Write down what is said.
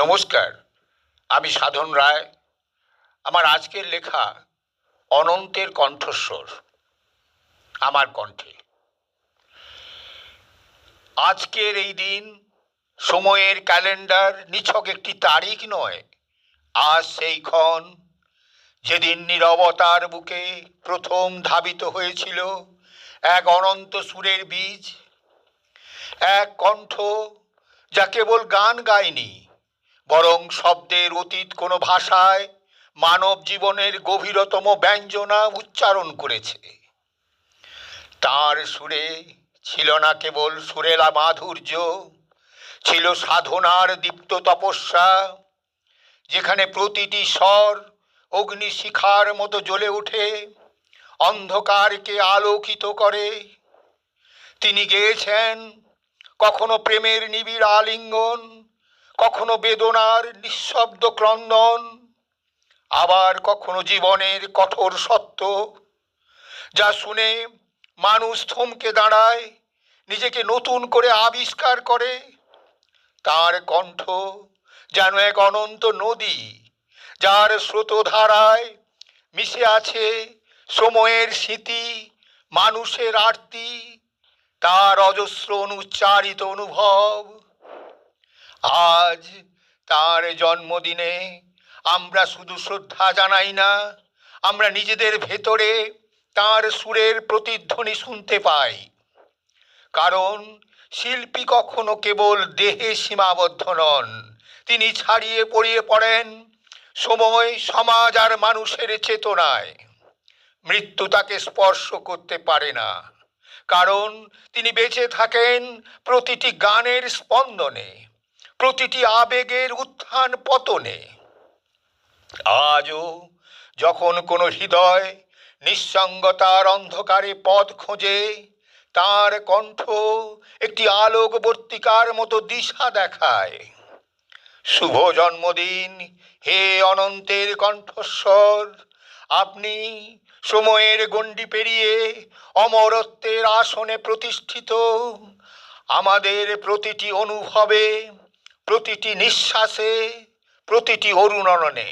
নমস্কার, আমি সাধন রায়। আমার আজকের লেখা অনন্তের কণ্ঠস্বর আমার কণ্ঠে। আজকের এই দিন সময়ের ক্যালেন্ডার নিছক একটি তারিখ নয়। আজ সেই ক্ষণ যেদিন নীরবতার বুকে প্রথম ধাবিত হয়েছিল এক অনন্ত সুরের বীজ, এক কণ্ঠ যা কেবল গান গায়নি, বরং শব্দের অতীত কোনো ভাষায় মানব জীবনের গভীরতম ব্যঞ্জনা উচ্চারণ করেছে। তার সুরে ছিল না কেবল সুরেলা মাধুর্য, ছিল সাধনার দীপ্ত তপস্যা, যেখানে প্রতিটি স্বর অগ্নিশিখার মতো জ্বলে ওঠে, অন্ধকারকে আলোকিত করে। তিনি গেয়েছেন কখনো প্রেমের নিবিড় আলিঙ্গন, কখনো বেদনার নিঃশব্দ ক্রন্দন, আবার কখনো জীবনের কঠোর সত্য, যা শুনে মানুষ থমকে দাঁড়ায়, নিজেকে নতুন করে আবিষ্কার করে। তার কণ্ঠ যেন এক অনন্ত নদী, যার স্রোতধারায় মিশে আছে সময়ের স্মৃতি, মানুষের আরতি, তার অজস্র অনুচ্চারিত অনুভব। আজ তার জন্মদিনে আমরা শুধু শ্রদ্ধা জানাই না, আমরা নিজেদের ভেতরে তার সুরের প্রতিধ্বনি শুনতে পাই। কারণ শিল্পী কখনো কেবল দেহে সীমাবদ্ধ নন, তিনি ছড়িয়ে পড়িয়ে পড়েন সময়, সমাজ আর মানুষের চেতনায়। মৃত্যু তাকে স্পর্শ করতে পারে না, কারণ তিনি বেঁচে থাকেন প্রতিটি গানের স্পন্দনে, প্রতিটি আবেগের উত্থান পতনে। আজও যখন কোনো হৃদয় নিঃসঙ্গতার অন্ধকারে পথ খোঁজে, তার কণ্ঠ একটি আলোকবর্তিকার মতো দিশা দেখায়। শুভ জন্মদিন হে অনন্তের কণ্ঠস্বর। আপনি সময়ের গণ্ডি পেরিয়ে অমরত্বের আসনে প্রতিষ্ঠিত, আমাদের প্রতিটি অনুভবে, প্রতিটি নিঃশ্বাসে, প্রতিটি অরুণনে।